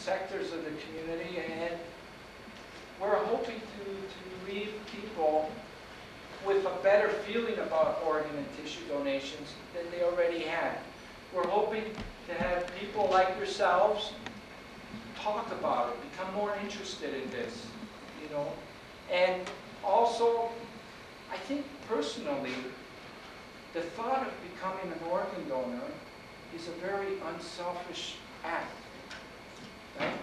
sectors of the community, and we're hoping to leave people with a better feeling about organ and tissue donations than they already had. We're hoping to have people like yourselves talk about it, become more interested in this, you know. And also, I think personally, the thought of becoming an organ donor is a very unselfish act, right?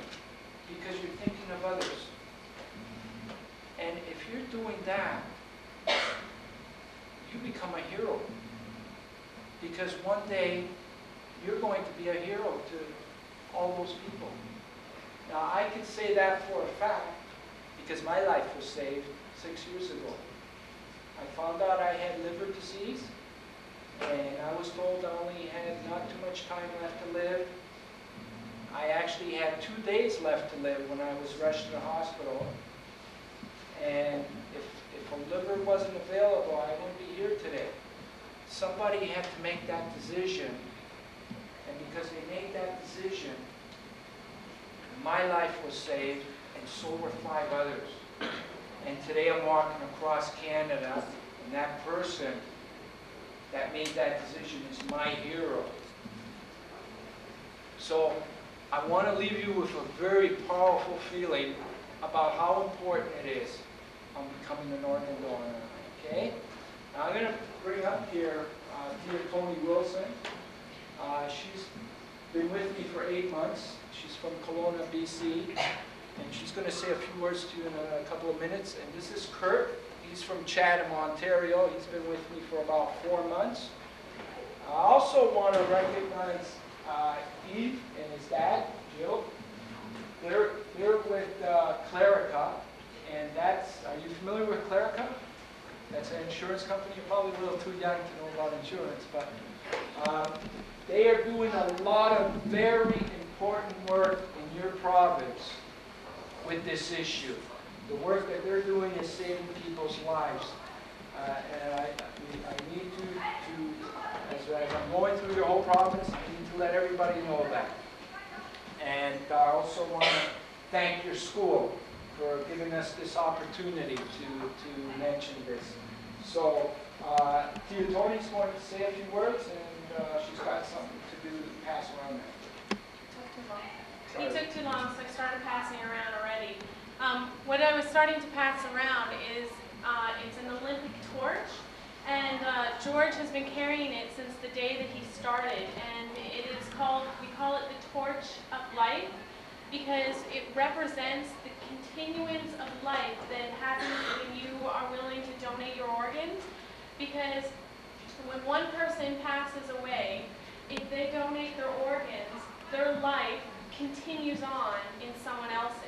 Because you're thinking of others. And if you're doing that, you become a hero. Because one day, you're going to be a hero to all those people. Now, I can say that for a fact, because my life was saved 6 years ago. I found out I had liver disease, and I was told I only had not too much time left to live. I actually had 2 days left to live when I was rushed to the hospital. And if a liver wasn't available, I wouldn't be here today. Somebody had to make that decision. And because they made that decision, my life was saved, and so were 5 others. And today I'm walking across Canada, and that person that made that decision is my hero. So I want to leave you with a very powerful feeling about how important it is on becoming an organ donor. Okay? Now I'm going to bring up here dear Tony Wilson. She's been with me for 8 months. She's from Kelowna, BC. And she's going to say a few words to you in a couple of minutes. And this is Kurt. He's from Chatham, Ontario. He's been with me for about 4 months. I also want to recognize Eve and his dad, Jill. They're with Clarica. And that's, are you familiar with Clarica? That's an insurance company. You're probably a little too young to know about insurance, but they are doing a lot of very important work in your province with this issue. The work that they're doing is saving people's lives. And I need to, as I'm going through your whole province, I need to let everybody know that. And I also want to thank your school for giving us this opportunity to mention this. So, Tia Tony's going to say a few words, and she's got something to do to pass around there. It took too long, so I started passing around already. What I was starting to pass around is it's an Olympic torch, and George has been carrying it since the day that he started, and it is called, we call it the torch of life, because it represents the continuance of life that happens when you are willing to donate your organs. Because when one person passes away, if they donate their organs, their life continues on in someone else's.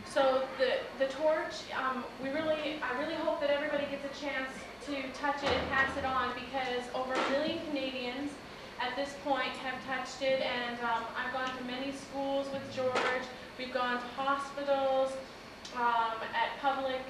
So the torch, I really hope that everybody gets a chance to touch it and pass it on, because over 1 million Canadians at this point have touched it, and I've gone to many schools with George. We've gone to hospitals, at public,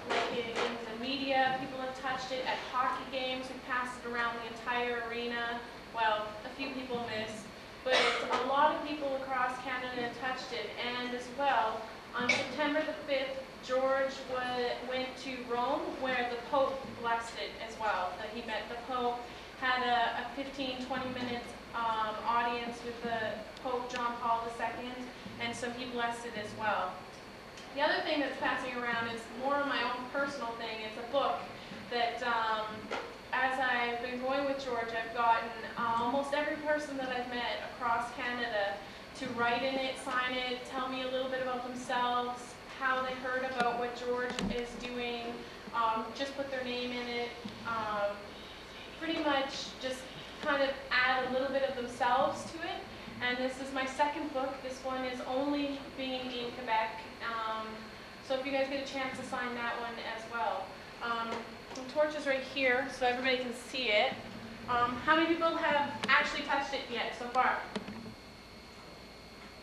like in the media, people have touched it. At hockey games, we've passed it around the entire arena. Well, a few people missed, but a lot of people across Canada have touched it. And as well, on September the 5th, George went to Rome, where the Pope blessed it as well. That he met the Pope, had a 15-20 minute audience with the Pope John Paul II, and so he blessed it as well. The other thing that's passing around is more of my own personal thing. It's a book that, as I've been going with George, I've gotten almost every person that I've met across Canada to write in it, sign it, tell me a little bit about themselves, how they heard about what George is doing, just put their name in it, pretty much just kind of add a little bit of themselves to it. And this is my second book. This one is only being in Quebec. So if you guys get a chance to sign that one as well. The torch is right here, so everybody can see it. How many people have actually touched it yet so far?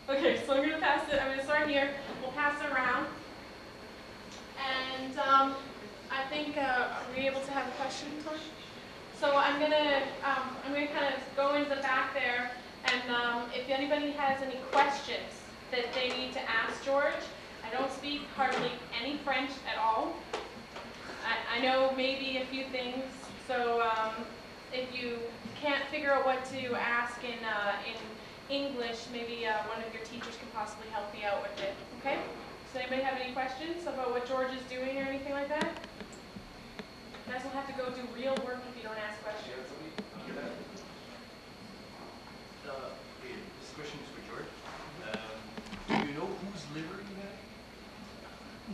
Okay, so I'm going to pass it. I'm going to start here. We'll pass it around. And I think, are we able to have a question, Tony? So I'm going to kind of go into the back there, and if anybody has any questions that they need to ask George. I don't speak hardly any French at all. I know maybe a few things, so if you can't figure out what to ask in English, maybe one of your teachers can possibly help you out with it, okay? Does anybody have any questions about what George is doing or anything like that? You guys will have to go do real work if you don't ask questions. This question is for George. Do you know whose liver you had?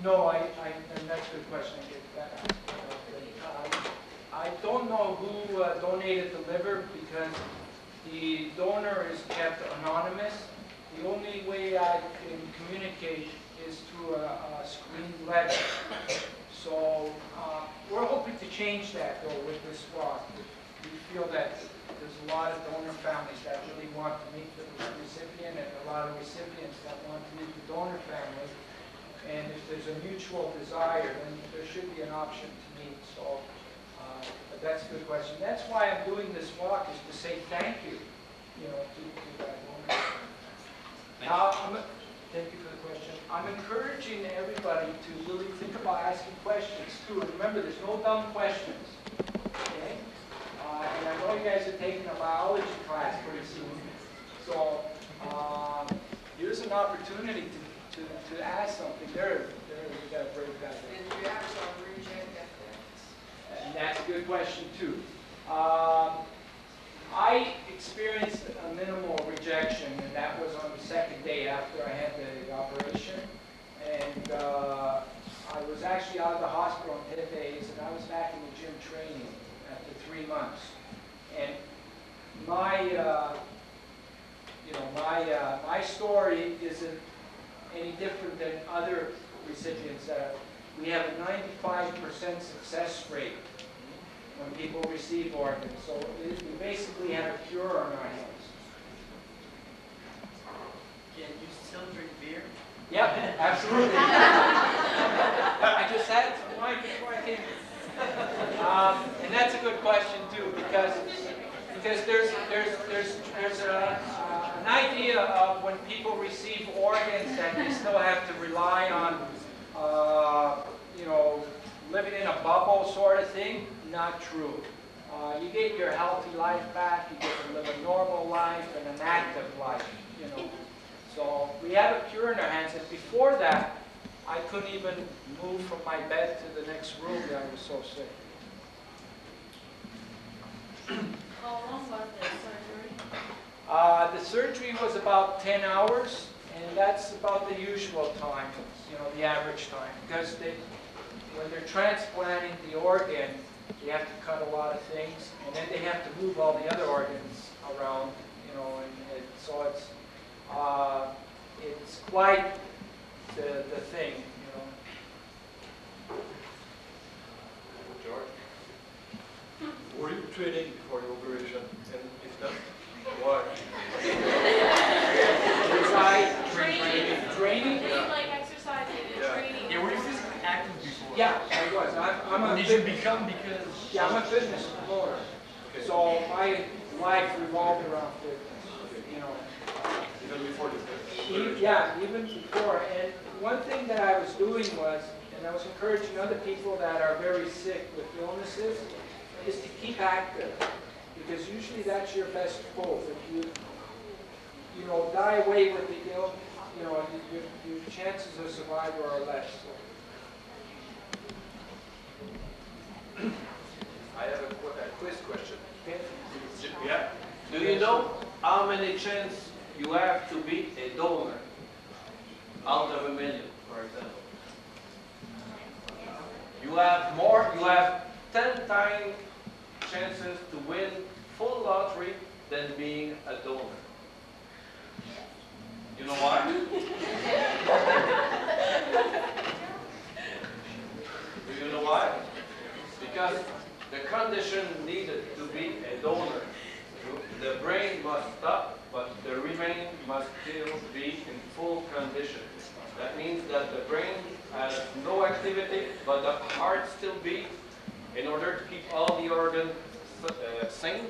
No, and that's a good question. I get that. I don't know who donated the liver because the donor is kept anonymous. The only way I can communicate is through a screened letter. So we're hoping to change that though with this swap. We feel that there's a lot of donor families that really want to meet the recipient and a lot of recipients that want to meet the donor family. And if there's a mutual desire, then there should be an option to meet. So but that's a good question. That's why I'm doing this walk, is to say thank you, to that donor. Thank you for the question. I'm encouraging everybody to really think about asking questions too. And remember, there's no dumb questions. Okay? And I know you guys are taking a biology class pretty soon. So here's an opportunity to ask something. There we got a brave guy there. And you actually reject ethics. And that's a good question too. I experienced a minimal rejection, and that was on the second day after I had the operation. And I was actually out of the hospital in 10 days, and I was back in the gym training after 3 months. And my story isn't any different than other recipients. We have a 95% success rate when people receive organs. So we basically have a cure on our hands. Can you still drink beer? Yep, absolutely. I just had some wine before I came. And that's a good question too, because there's an idea of when people receive organs that they still have to rely on, living in a bubble sort of thing. Not true. You get your healthy life back. You get to live a normal life and an active life. So we have a cure in our hands. And before that, I couldn't even move from my bed to the next room. I was so sick. How long was the surgery? The surgery was about 10 hours, and that's about the usual time, the average time. Because when they're transplanting the organ, they have to cut a lot of things, and then they have to move all the other organs around, so it's quite the thing, George, were you training before the operation? And if not, why? Training? Like exercising and training. Yeah, were you physically active before? Yeah, I was. What did you become because? Yeah, I'm a fitness promoter. Okay. So my life revolved around fitness. Even before the surgery? Yeah, even before. And one thing that I was doing was, and I was encouraging other people that are very sick with illnesses, is to keep active. Because usually that's your best hope. If you die away with the ill, your chances of survival are less. So. I have a quiz question. Okay. Yeah. Do you know how many chances you have to be a donor out of 1 million, for example? You have 10 times chances to win full lottery than being a donor. You know why? Do you know why? Because the condition needed to be a donor, the brain must stop, but the remain must still be in full condition. That means that the brain has no activity, but the heart still beats in order to keep all the organs sane